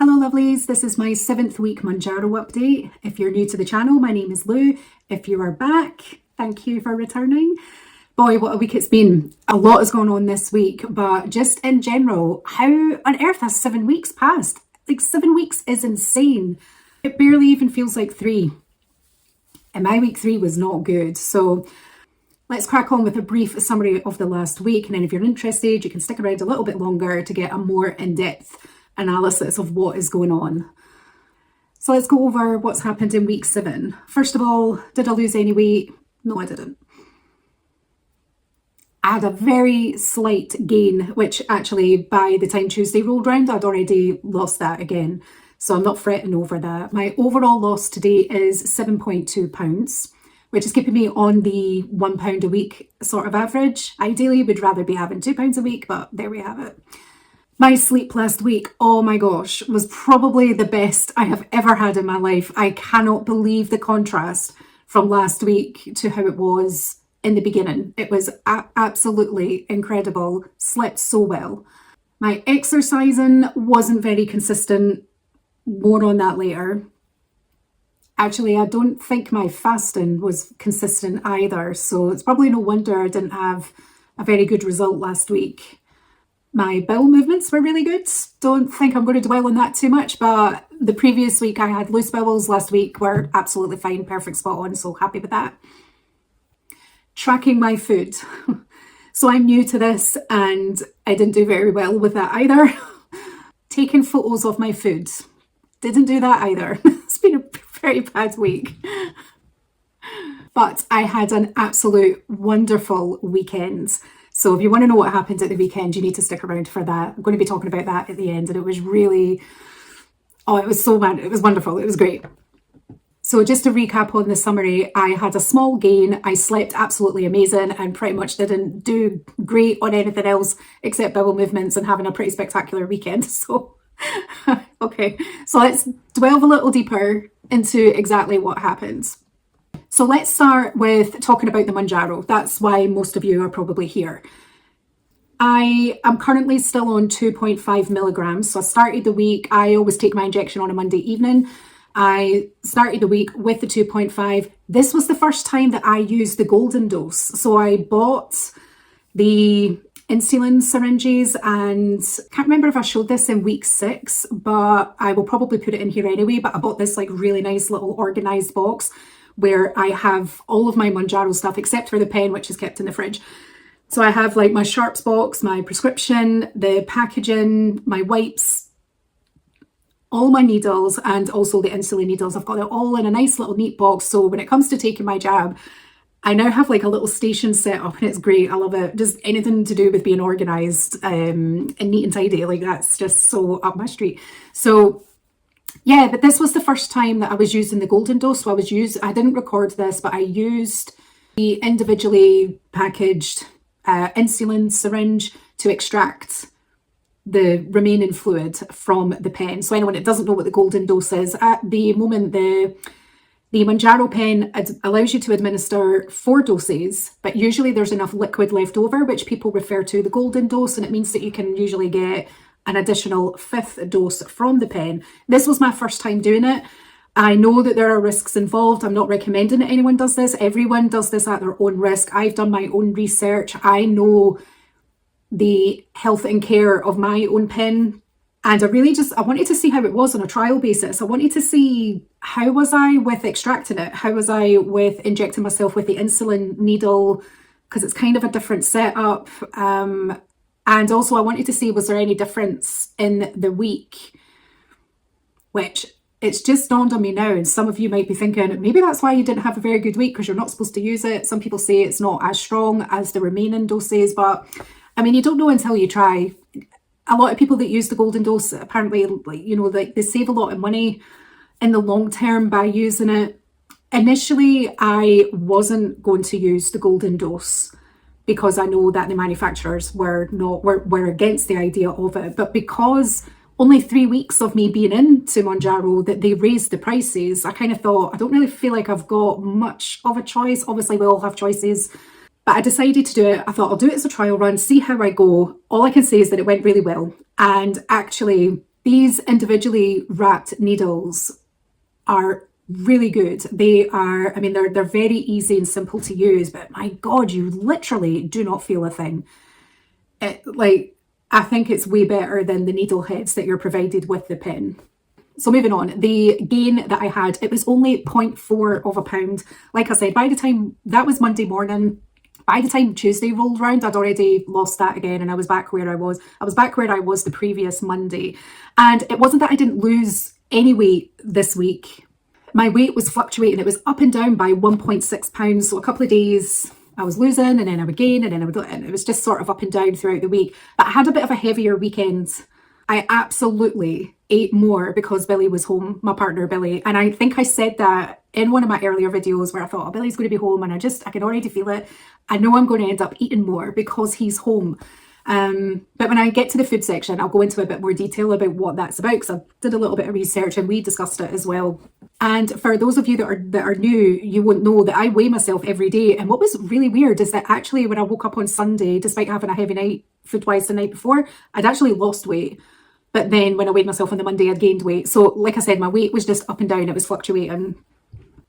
Hello lovelies, this is my 7th week Mounjaro update. If you're new to the channel, my name is Lou. If you are back, thank you for returning. Boy, what a week it's been. A lot has gone on this week, but just in general, how on earth has 7 weeks passed? Like 7 weeks is insane. It barely even feels like 3. And my week 3 was not good. So let's crack on with a brief summary of the last week. And then if you're interested, you can stick around a little bit longer to get a more in-depth analysis of what is going on. So let's go over what's happened in week 7. First of all, did I lose any weight? No, I didn't. I had a very slight gain, which actually by the time Tuesday rolled round, I'd already lost that again. So I'm not fretting over that. My overall loss today is 7.2 pounds, which is keeping me on the £1 a week sort of average. Ideally, we'd rather be having £2 a week, but there we have it. My sleep last week, oh my gosh, was probably the best I have ever had in my life. I cannot believe the contrast from last week to how it was in the beginning. It was absolutely incredible. Slept so well. My exercising wasn't very consistent. More on that later. Actually, I don't think my fasting was consistent either. So it's probably no wonder I didn't have a very good result last week. My bowel movements were really good. Don't think I'm going to dwell on that too much, but the previous week I had loose bowels, last week were absolutely fine, perfect, spot on, so happy with that. Tracking my food. So I'm new to this and I didn't do very well with that either. Taking photos of my food. Didn't do that either. It's been a very bad week. But I had an absolute wonderful weekend. So if you want to know what happened at the weekend, you need to stick around for that. I'm going to be talking about that at the end. And it was really, it was so mad. It was wonderful. It was great. So just to recap on the summary, I had a small gain. I slept absolutely amazing and pretty much didn't do great on anything else except bowel movements and having a pretty spectacular weekend. So, okay. So let's delve a little deeper into exactly what happened. So let's start with talking about the Mounjaro. That's why most of you are probably here. I am currently still on 2.5 milligrams. So I started the week, I always take my injection on a Monday evening. I started the week with the 2.5. This was the first time that I used the golden dose. So I bought the insulin syringes and can't remember if I showed this in week 6, but I will probably put it in here anyway. But I bought this like really nice little organized box where I have all of my Mounjaro stuff except for the pen, which is kept in the fridge. So I have like my sharps box, my prescription, the packaging, my wipes, all my needles, and also the insulin needles. I've got it all in a nice little neat box. So when it comes to taking my jab, I now have like a little station set up and it's great. I love it. Just anything to do with being organized and neat and tidy. Like that's just so up my street. So yeah, but this was the first time that I was using the golden dose. So I didn't record this, but I used the individually packaged insulin syringe to extract the remaining fluid from the pen. So anyone that doesn't know what the golden dose is, at the moment the Mounjaro pen allows you to administer 4 doses, but usually there's enough liquid left over, which people refer to the golden dose, and it means that you can usually get an additional 5th dose from the pen. This was my first time doing it. I know that there are risks involved. I'm not recommending that anyone does this. Everyone does this at their own risk. I've done my own research. I know the health and care of my own pen. And I wanted to see how it was on a trial basis. I wanted to see how was I with extracting it? How was I with injecting myself with the insulin needle? Because it's kind of a different setup. And also I wanted to see, was there any difference in the week? Which it's just dawned on me now, and some of you might be thinking, maybe that's why you didn't have a very good week because you're not supposed to use it. Some people say it's not as strong as the remaining doses, but I mean, you don't know until you try. A lot of people that use the golden dose, apparently, like they save a lot of money in the long term by using it. Initially, I wasn't going to use the golden dose because I know that the manufacturers were against the idea of it. But because only 3 weeks of me being into Mounjaro that they raised the prices, I kind of thought, I don't really feel like I've got much of a choice. Obviously, we all have choices. But I decided to do it. I thought I'll do it as a trial run, see how I go. All I can say is that it went really well. And actually, These individually wrapped needles are really good. They are, I mean, they're very easy and simple to use, but my God, you literally do not feel a thing. Like, I think it's way better than the needle heads that you're provided with the pen. So moving on, the gain that I had, it was only 0.4 of a pound. Like I said, by the time, that was Monday morning, by the time Tuesday rolled around, I'd already lost that again and I was back where I was. I was back where I was the previous Monday. And it wasn't that I didn't lose any weight this week. My weight was fluctuating. It was up and down by 1.6 pounds. So a couple of days I was losing and then I would gain and then I would, and it was just sort of up and down throughout the week. But I had a bit of a heavier weekend. I absolutely ate more because Billy was home, my partner Billy. And I think I said that in one of my earlier videos where I thought, oh, Billy's going to be home and I can already feel it. I know I'm going to end up eating more because he's home. But when I get to the food section, I'll go into a bit more detail about what that's about because I did a little bit of research and we discussed it as well. And for those of you that are new, you won't know that I weigh myself every day. And what was really weird is that actually when I woke up on Sunday, despite having a heavy night food-wise the night before, I'd actually lost weight. But then when I weighed myself on the Monday, I'd gained weight. So like I said, my weight was just up and down. It was fluctuating.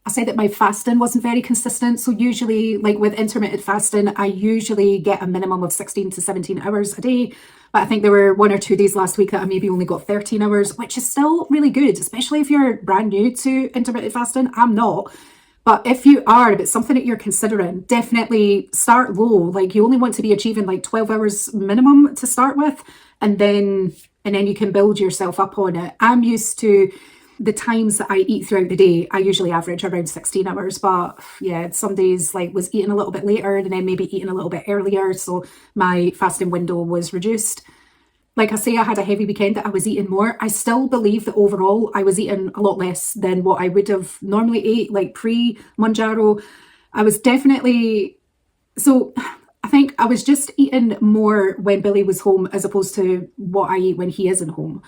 I said that my fasting wasn't very consistent. So usually, like with intermittent fasting, I usually get a minimum of 16 to 17 hours a day. But I think there were 1 or 2 days last week that I maybe only got 13 hours, which is still really good, especially if you're brand new to intermittent fasting. I'm not. But if you are, if it's something that you're considering, definitely start low. Like you only want to be achieving like 12 hours minimum to start with, and then you can build yourself up on it. I'm used to the times that I eat throughout the day. I usually average around 16 hours, but yeah, some days like was eating a little bit later and then maybe eating a little bit earlier. So my fasting window was reduced. Like I say, I had a heavy weekend that I was eating more. I still believe that overall I was eating a lot less than what I would have normally ate, like pre-Mounjaro. I was definitely, so I think I was just eating more when Billy was home as opposed to what I eat when he isn't home.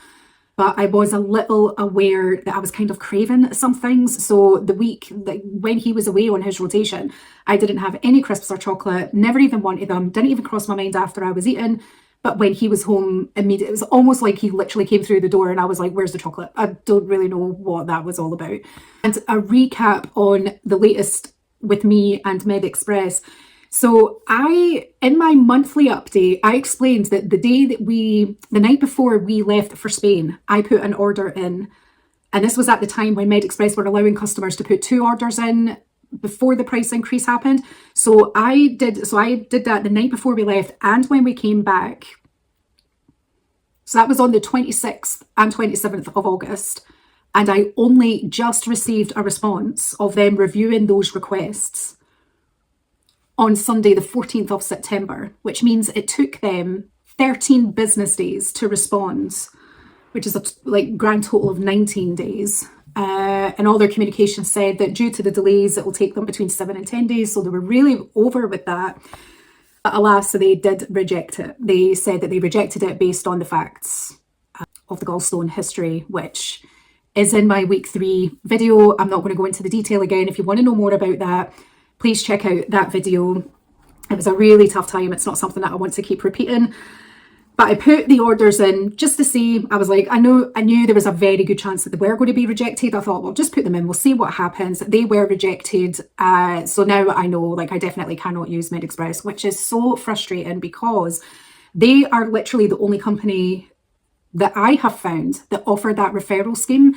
But I was a little aware that I was kind of craving some things. So the week that when he was away on his rotation, I didn't have any crisps or chocolate, never even wanted them, didn't even cross my mind after I was eating. But when he was home, immediately, it was almost like he literally came through the door and I was like, where's the chocolate? I don't really know what that was all about. And a recap on the latest with me and MedExpress. So in my monthly update, I explained that the night before we left for Spain, I put an order in. And this was at the time when MedExpress were allowing customers to put 2 orders in before the price increase happened. So I did that the night before we left and when we came back. So that was on the 26th and 27th of August. And I only just received a response of them reviewing those requests on Sunday, the 14th of September, which means it took them 13 business days to respond, which is a grand total of 19 days. And all their communication said that due to the delays, it will take them between 7 and 10 days. So they were really over with that. But alas, so they did reject it. They said that they rejected it based on the facts of the gallstone history, which is in my week 3 video. I'm not going to go into the detail again. If you want to know more about that, please check out that video. It was a really tough time. It's not something that I want to keep repeating. But I put the orders in just to see. I was like, I knew there was a very good chance that they were going to be rejected. I thought, well, just put them in. We'll see what happens. They were rejected. So now I know, like, I definitely cannot use MedExpress, which is so frustrating because they are literally the only company that I have found that offer that referral scheme.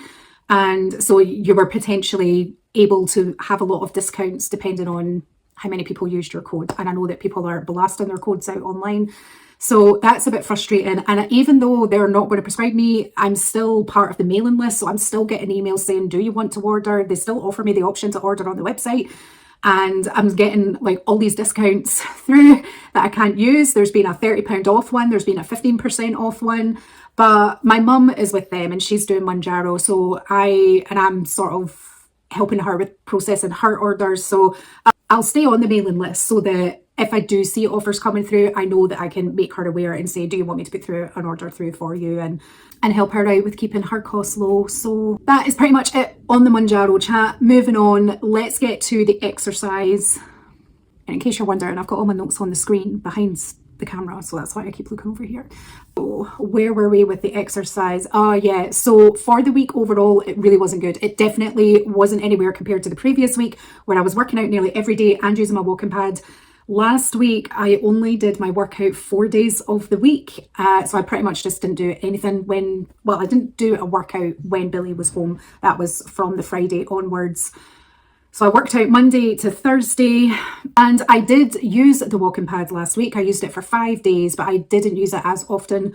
And so you were potentially able to have a lot of discounts depending on how many people used your code. And I know that people are blasting their codes out online. So that's a bit frustrating. And even though they're not going to prescribe me, I'm still part of the mailing list. So I'm still getting emails saying, do you want to order? They still offer me the option to order on the website. And I'm getting like all these discounts through that I can't use. There's been a £30 off one. There's been a 15% off one. But my mum is with them and she's doing Mounjaro. So I'm sort of helping her with processing her orders. So I'll stay on the mailing list so that if I do see offers coming through, I know that I can make her aware and say, do you want me to put through an order through for you, and help her out with keeping her costs low. So that is pretty much it on the Mounjaro chat. Moving on, let's get to the exercise. And in case you're wondering, I've got all my notes on the screen behind the camera, so that's why I keep looking over here. So where were we with the exercise? Oh yeah, so for the week overall, it really wasn't good. It definitely wasn't anywhere compared to the previous week where I was working out nearly every day and using my walking pad. Last week, I only did my workout 4 days of the week. So I pretty much just didn't do anything I didn't do a workout when Billy was home. That was from the Friday onwards. So I worked out Monday to Thursday, and I did use the walking pad last week. I used it for 5 days, but I didn't use it as often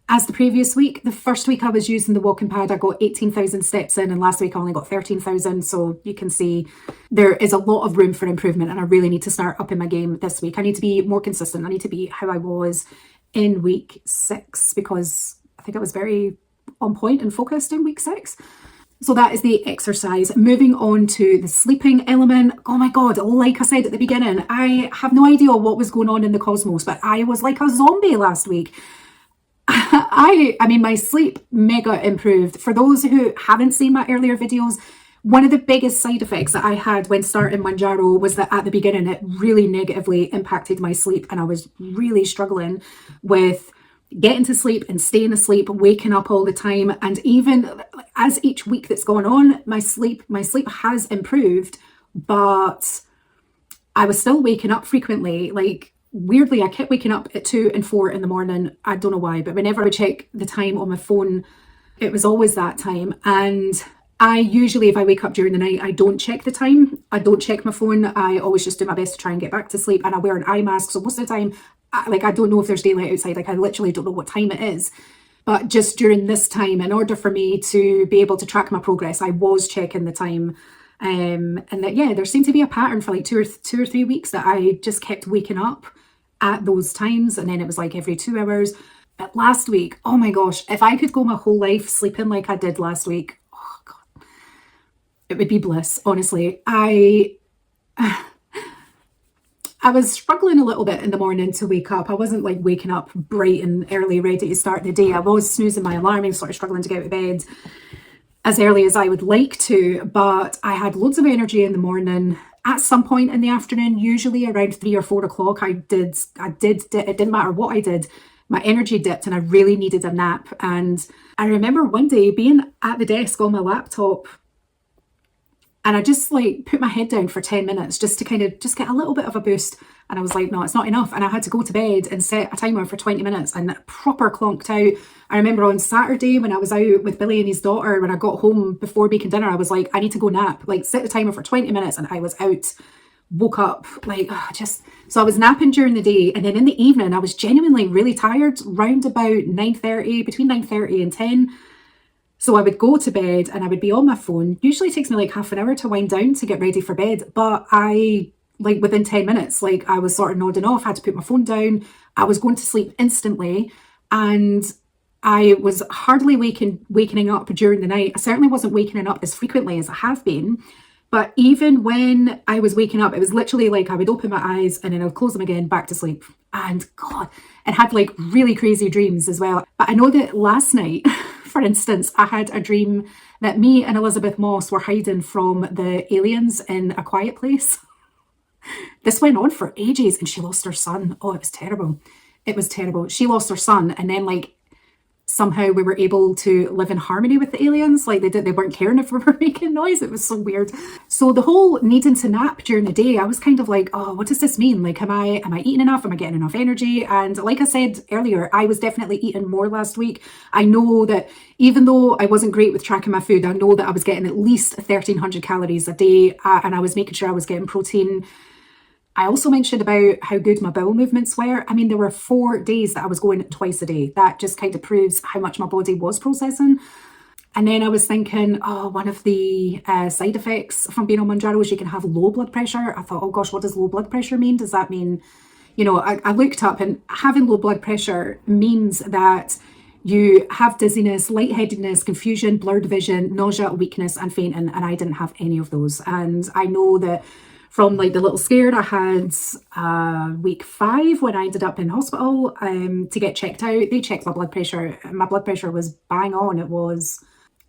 as the previous week. The first week I was using the walking pad, I got 18,000 steps in, and last week I only got 13,000. So you can see there is a lot of room for improvement, and I really need to start upping my game this week. I need to be more consistent. I need to be how I was in week 6, because I think I was very on point and focused in week 6. So that is the exercise. Moving on to the sleeping element. Oh my God, like I said at the beginning, I have no idea what was going on in the cosmos, but I was like a zombie last week. I mean, my sleep mega improved. For those who haven't seen my earlier videos, one of the biggest side effects that I had when starting Mounjaro was that at the beginning, it really negatively impacted my sleep, and I was really struggling with getting to sleep and staying asleep, waking up all the time. And even as each week that's gone on, my sleep has improved, but I was still waking up frequently. Like, weirdly, I kept waking up at 2 and 4 in the morning. I don't know why, but whenever I would check the time on my phone, it was always that time. And I usually, if I wake up during the night, I don't check the time. I don't check my phone. I always just do my best to try and get back to sleep. And I wear an eye mask, so most of the time, I don't know if there's daylight outside. Like, I literally don't know what time it is. But just during this time, in order for me to be able to track my progress, I was checking the time. And that, yeah, there seemed to be a pattern for like two or 3 weeks that I just kept waking up at those times. And then it was like every 2 hours. But last week, oh my gosh, if I could go my whole life sleeping like I did last week, oh God, it would be bliss, honestly. I was struggling a little bit in the morning to wake up. I wasn't like waking up bright and early, ready to start the day. I was snoozing my alarm and sort of struggling to get out of bed as early as I would like to, but I had loads of energy in the morning. At some point in the afternoon, usually around 3 or 4 o'clock, it didn't matter what I did, my energy dipped and I really needed a nap. And I remember one day being at the desk on my laptop, and I just like put my head down for 10 minutes just to kind of just get a little bit of a boost. And I was like, no, it's not enough. And I had to go to bed and set a timer for 20 minutes and proper clonked out. I remember on Saturday when I was out with Billy and his daughter, when I got home before making dinner, I was like, I need to go nap, like set the timer for 20 minutes. And I was out, woke up, like so I was napping during the day. And then in the evening, I was genuinely really tired, round about 9:30, between 9:30 and 10. So I would go to bed and I would be on my phone. Usually it takes me like half an hour to wind down to get ready for bed. But like within 10 minutes, like I was sort of nodding off, I had to put my phone down. I was going to sleep instantly. And I was hardly waking up during the night. I certainly wasn't waking up as frequently as I have been. But even when I was waking up, it was literally like I would open my eyes and then I would close them again, back to sleep. And God, it had like really crazy dreams as well. But I know that last night, for instance, I had a dream that me and Elizabeth Moss were hiding from the aliens in A Quiet Place. This went on for ages and she lost her son. Oh, it was terrible. It was terrible. She lost her son and then like somehow we were able to live in harmony with the aliens. Like they weren't caring if we were making noise. It was so weird. So the whole needing to nap during the day, I was kind of like, oh, what does this mean? Like, am I eating enough? Am I getting enough energy? And like I said earlier, I was definitely eating more last week. I know that even though I wasn't great with tracking my food, I know that I was getting at least 1,300 calories a day, and I was making sure I was getting protein. I also mentioned about how good my bowel movements were. I mean, there were 4 days that I was going twice a day. That just kind of proves how much my body was processing. And then I was thinking, oh, one of the side effects from being on Mounjaro is you can have low blood pressure. I thought, oh gosh, what does low blood pressure mean? Does that mean, I looked up, and having low blood pressure means that you have dizziness, lightheadedness, confusion, blurred vision, nausea, weakness, and fainting. And I didn't have any of those. And I know that from like the little scare I had week 5 when I ended up in hospital to get checked out. They checked my blood pressure. My blood pressure was bang on. It was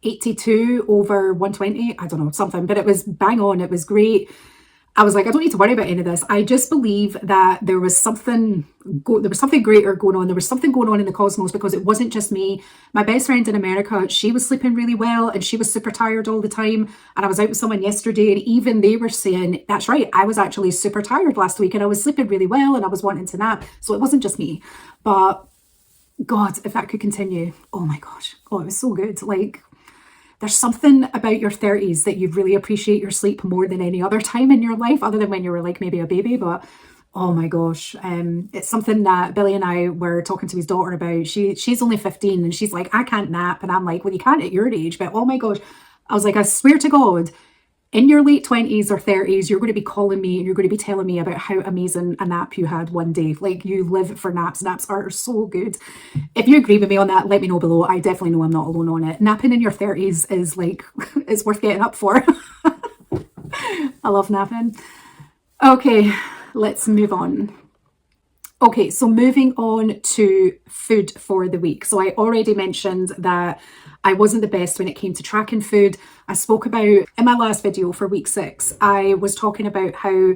82/120. I don't know, something, but it was bang on. It was great. I was like, I don't need to worry about any of this. I just believe that there was something greater going on. There was something going on in the cosmos, because it wasn't just me. My best friend in America, she was sleeping really well and she was super tired all the time. And I was out with someone yesterday and even they were saying, that's right, I was actually super tired last week and I was sleeping really well and I was wanting to nap. So it wasn't just me. But God, if that could continue, oh my gosh. Oh, it was so good. Like, there's something about your 30s that you really appreciate your sleep more than any other time in your life, other than when you were like maybe a baby. But oh my gosh, it's something that Billy and I were talking to his daughter about. She's only 15 and she's like, I can't nap. And I'm like, well, you can't at your age. But oh my gosh, I was like, I swear to God, in your late 20s or 30s, you're going to be calling me and you're going to be telling me about how amazing a nap you had one day. Like, you live for naps. Naps are so good. If you agree with me on that, let me know below. I definitely know I'm not alone on it. Napping in your 30s is like, it's worth getting up for. I love napping. Okay, let's move on. Okay, so moving on to food for the week. So I already mentioned that I wasn't the best when it came to tracking food. I spoke about, in my last video for week 6, I was talking about how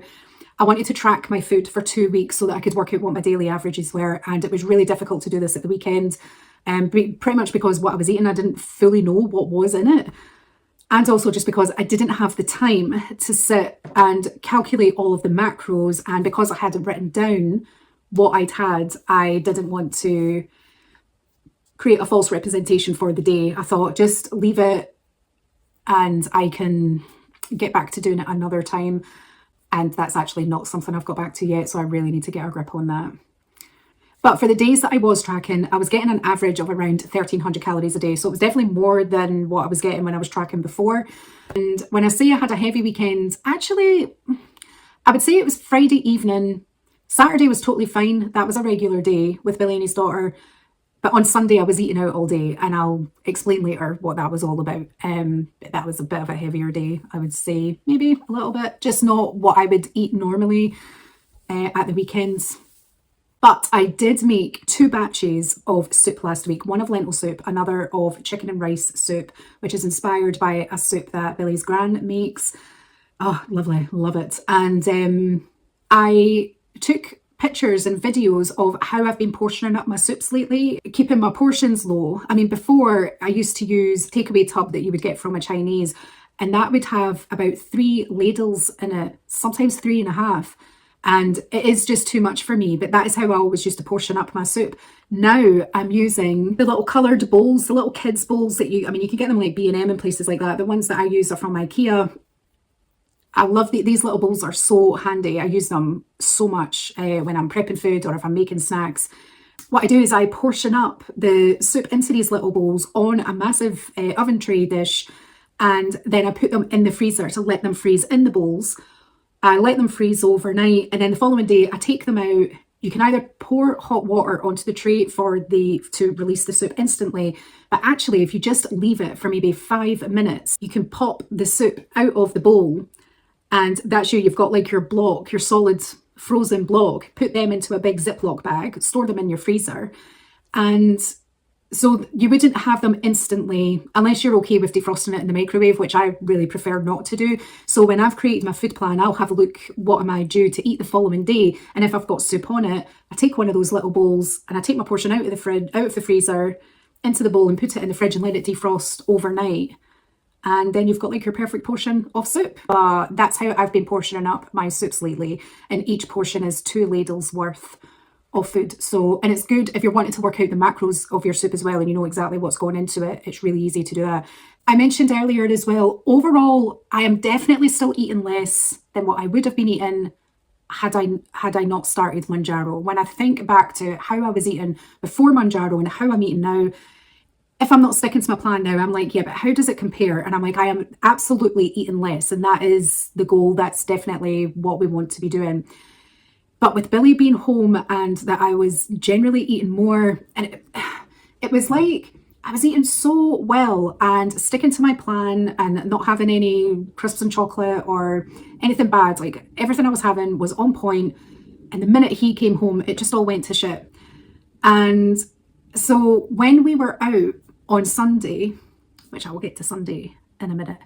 I wanted to track my food for 2 weeks so that I could work out what my daily averages were. And it was really difficult to do this at the weekend. Pretty much because what I was eating, I didn't fully know what was in it. And also just because I didn't have the time to sit and calculate all of the macros. And because I hadn't written down what I'd had, I didn't want to create a false representation for the day. I thought, just leave it and I can get back to doing it another time. And that's actually not something I've got back to yet. So I really need to get a grip on that. But for the days that I was tracking, I was getting an average of around 1,300 calories a day. So it was definitely more than what I was getting when I was tracking before. And when I say I had a heavy weekend, actually, I would say it was Friday evening. Saturday was totally fine. That was a regular day with Billy and his daughter. But on Sunday, I was eating out all day, and I'll explain later what that was all about. That was a bit of a heavier day, I would say, maybe a little bit. Just not what I would eat normally at the weekends. But I did make 2 batches of soup last week, one of lentil soup, another of chicken and rice soup, which is inspired by a soup that Billy's gran makes. Oh, lovely, love it. And I took pictures and videos of how I've been portioning up my soups lately, keeping my portions low. I mean, before I used to use a takeaway tub that you would get from a Chinese, and that would have about 3 ladles in it, sometimes 3.5. And it is just too much for me, but that is how I always used to portion up my soup. Now I'm using the little coloured bowls, the little kids bowls that you can get them like B&M and places like that. The ones that I use are from IKEA. I love these little bowls, are so handy. I use them so much when I'm prepping food or if I'm making snacks. What I do is I portion up the soup into these little bowls on a massive oven tray dish, and then I put them in the freezer to let them freeze in the bowls. I let them freeze overnight, and then the following day I take them out. You can either pour hot water onto the tray to release the soup instantly, but actually if you just leave it for maybe 5 minutes, you can pop the soup out of the bowl. And that's you've got like your block, your solid frozen block, put them into a big Ziploc bag, store them in your freezer. And so you wouldn't have them instantly, unless you're okay with defrosting it in the microwave, which I really prefer not to do. So when I've created my food plan, I'll have a look, what am I due to eat the following day? And if I've got soup on it, I take one of those little bowls and I take my portion out of the freezer, into the bowl and put it in the fridge and let it defrost overnight. And then you've got like your perfect portion of soup. That's how I've been portioning up my soups lately. And each portion is 2 ladles worth of food. So, and it's good if you're wanting to work out the macros of your soup as well and you know exactly what's going into it. It's really easy to do that. I mentioned earlier as well, overall, I am definitely still eating less than what I would have been eating had I not started Mounjaro. When I think back to how I was eating before Mounjaro and how I'm eating now, if I'm not sticking to my plan now, I'm like, yeah, but how does it compare? And I'm like, I am absolutely eating less. And that is the goal. That's definitely what we want to be doing. But with Billy being home and that I was generally eating more, and it was like I was eating so well and sticking to my plan and not having any crisps and chocolate or anything bad. Like everything I was having was on point. And the minute he came home, it just all went to shit. And so when we were out on Sunday, which I will get to Sunday in a minute,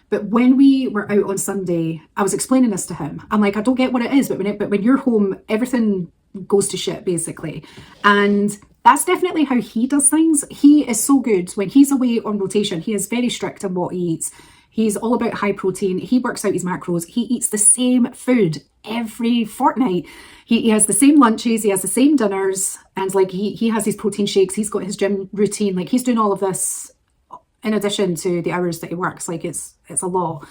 But when we were out on Sunday, I was explaining this to him. I'm like, I don't get what it is, but when you're home, everything goes to shit, basically. And that's definitely how he does things. He is so good. When he's away on rotation, he is very strict on what he eats. He's all about high protein. He works out his macros. He eats the same food every fortnight. He has the same lunches. He has the same dinners. And like he has his protein shakes. He's got his gym routine. Like he's doing all of this in addition to the hours that he works. Like it's a lot.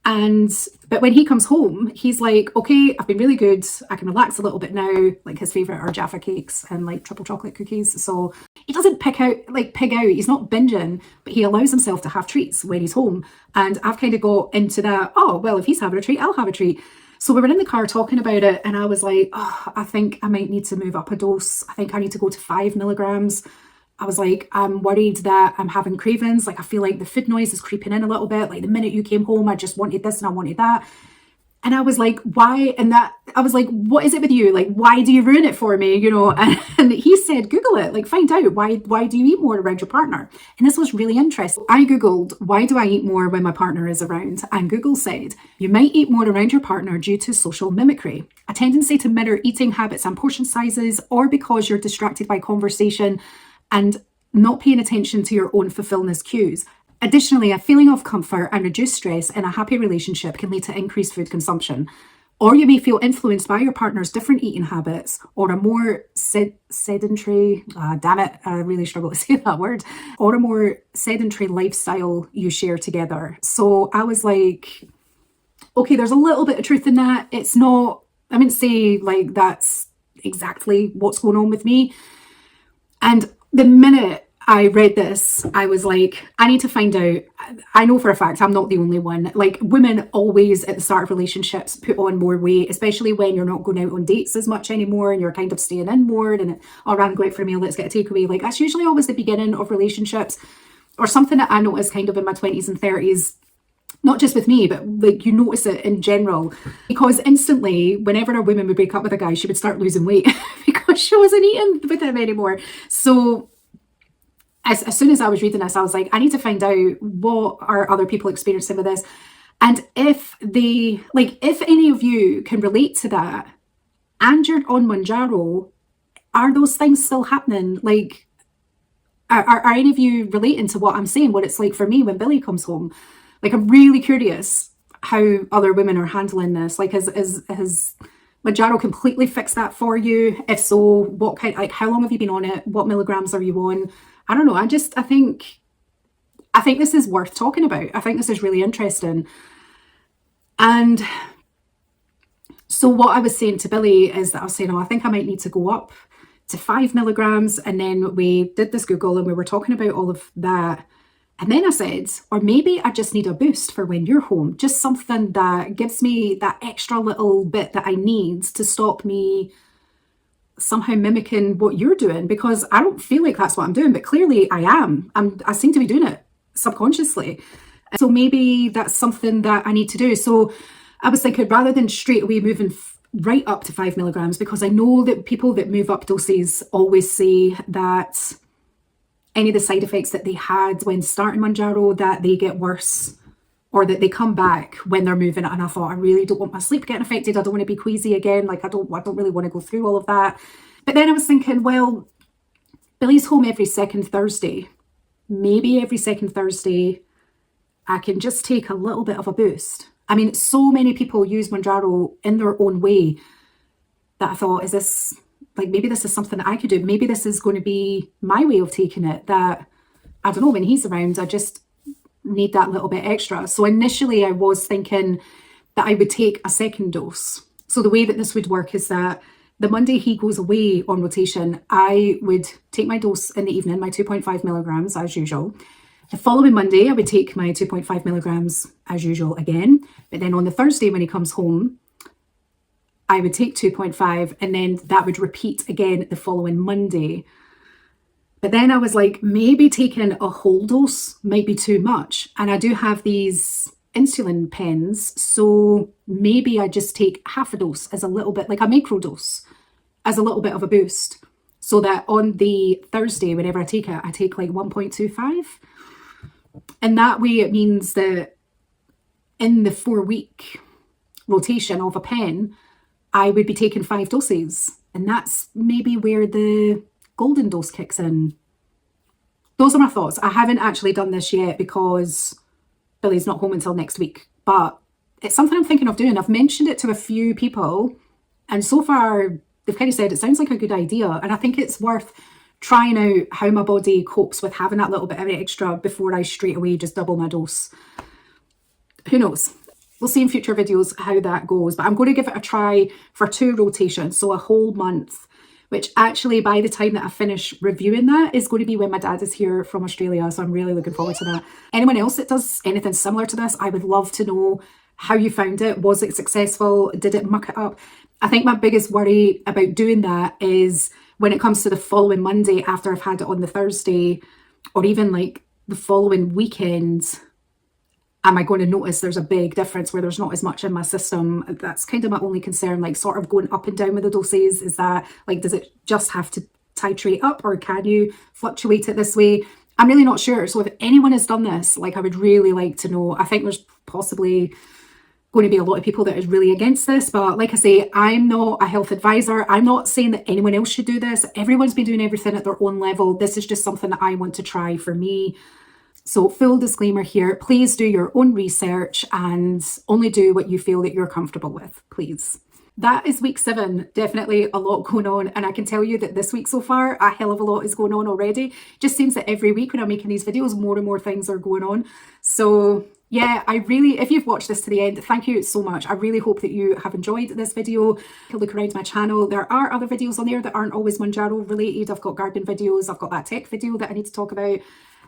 But when he comes home, he's like, okay, I've been really good. I can relax a little bit now. Like his favorite are Jaffa cakes and like triple chocolate cookies. So he doesn't pig out. He's not binging, but he allows himself to have treats when he's home. And I've kind of got into that. Oh, well, if he's having a treat, I'll have a treat. So we were in the car talking about it, and I was like, oh, I think I might need to move up a dose. I think I need to go to 5 milligrams. I was like, I'm worried that I'm having cravings. Like, I feel like the food noise is creeping in a little bit. Like, the minute you came home, I just wanted this and I wanted that. And I was like, why? And I was like, what is it with you? Like, why do you ruin it for me? You know? And he said, Google it, like, find out why do you eat more around your partner? And this was really interesting. I Googled, why do I eat more when my partner is around? And Google said, you might eat more around your partner due to social mimicry, a tendency to mirror eating habits and portion sizes, or because you're distracted by conversation and not paying attention to your own fulfillment cues. Additionally, a feeling of comfort and reduced stress in a happy relationship can lead to increased food consumption. Or you may feel influenced by your partner's different eating habits or a more sedentary, damn it, I really struggle to say that word, or a more sedentary lifestyle you share together. So I was like, okay, there's a little bit of truth in that. It's not, I wouldn't say like that's exactly what's going on with me. And the minute I read this, I was like, I need to find out. I know for a fact I'm not the only one. Like, women always at the start of relationships put on more weight, especially when you're not going out on dates as much anymore and you're kind of staying in more and, oh, I'm going out for a meal, let's get a takeaway. Like, that's usually always the beginning of relationships, or something that I noticed kind of in my 20s and 30s. Not just with me, but like you notice it in general, because instantly whenever a woman would break up with a guy, she would start losing weight because she wasn't eating with him anymore. So as soon as I was reading this, I was like, I need to find out what are other people experiencing with this. And if any of you can relate to that and you're on Mounjaro, are those things still happening? Like, are any of you relating to what I'm saying, what it's like for me when Billy comes home? Like, I'm really curious how other women are handling this. Like, has Mounjaro completely fixed that for you? If so, what kind, like, how long have you been on it? What milligrams are you on? I don't know. I think this is worth talking about. I think this is really interesting. And so what I was saying to Billy is that I was saying, oh, I think I might need to go up to 5 milligrams. And then we did this Google and we were talking about all of that. And then I said, or maybe I just need a boost for when you're home, just something that gives me that extra little bit that I need to stop me somehow mimicking what you're doing, because I don't feel like that's what I'm doing, but clearly I am. I seem to be doing it subconsciously. So maybe that's something that I need to do. So I was thinking, rather than straight away moving right up to 5 milligrams, because I know that people that move up doses always say that any of the side effects that they had when starting Mounjaro, that they get worse or that they come back when they're moving it. And I thought, I really don't want my sleep getting affected. I don't want to be queasy again. Like, I don't really want to go through all of that. But then I was thinking, well, Billy's home every second Thursday. Maybe every second Thursday, I can just take a little bit of a boost. I mean, so many people use Mounjaro in their own way that I thought, is this, like, maybe this is something that I could do. Maybe this is going to be my way of taking it, that, I don't know, when he's around, I just need that little bit extra. So initially I was thinking that I would take a second dose. So the way that this would work is that the Monday he goes away on rotation, I would take my dose in the evening, my 2.5 milligrams as usual. The following Monday, I would take my 2.5 milligrams as usual again. But then on the Thursday when he comes home, I would take 2.5, and then that would repeat again the following Monday. But then I was like, maybe taking a whole dose might be too much. And I do have these insulin pens, so maybe I just take half a dose as a little bit, like a micro dose, as a little bit of a boost. So that on the Thursday, whenever I take it, I take like 1.25. And that way it means that in the 4-week rotation of a pen, I would be taking 5 doses. And that's maybe where the golden dose kicks in. Those are my thoughts. I haven't actually done this yet because Billy's not home until next week, but it's something I'm thinking of doing. I've mentioned it to a few people, and so far they've kind of said it sounds like a good idea, and I think it's worth trying out how my body copes with having that little bit of extra before I straight away just double my dose. Who knows? We'll see in future videos how that goes, but I'm going to give it a try for 2 rotations, so a whole month, which actually by the time that I finish reviewing that is going to be when my dad is here from Australia, so I'm really looking forward to that. Anyone else that does anything similar to this, I would love to know how you found it. Was it successful? Did it muck it up? I think my biggest worry about doing that is when it comes to the following Monday after I've had it on the Thursday, or even like the following weekend, am I going to notice there's a big difference where there's not as much in my system? That's kind of my only concern, like sort of going up and down with the doses. Is that like, does it just have to titrate up, or can you fluctuate it this way? I'm really not sure. So if anyone has done this, like I would really like to know. I think there's possibly going to be a lot of people that is really against this, but like I say, I'm not a health advisor. I'm not saying that anyone else should do this. Everyone's been doing everything at their own level. This is just something that I want to try for me. So full disclaimer here, please do your own research and only do what you feel that you're comfortable with, please. That is week 7. Definitely a lot going on. And I can tell you that this week so far, a hell of a lot is going on already. Just seems that every week when I'm making these videos, more and more things are going on. So yeah, if you've watched this to the end, thank you so much. I really hope that you have enjoyed this video. Look around my channel. There are other videos on there that aren't always Mounjaro related. I've got gardening videos. I've got that tech video that I need to talk about.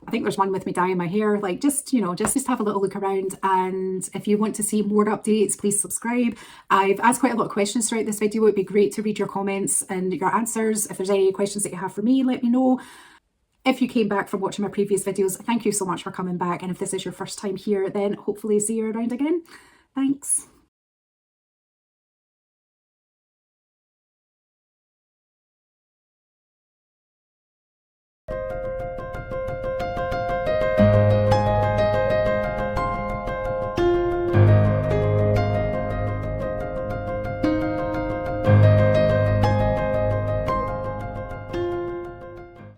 I think there's one with me dyeing my hair. Like just have a little look around. And if you want to see more updates, please subscribe. I've asked quite a lot of questions throughout this video. It'd be great to read your comments and your answers. If there's any questions that you have for me, let me know. If you came back from watching my previous videos, thank you so much for coming back. And if this is your first time here, then hopefully see you around again. Thanks.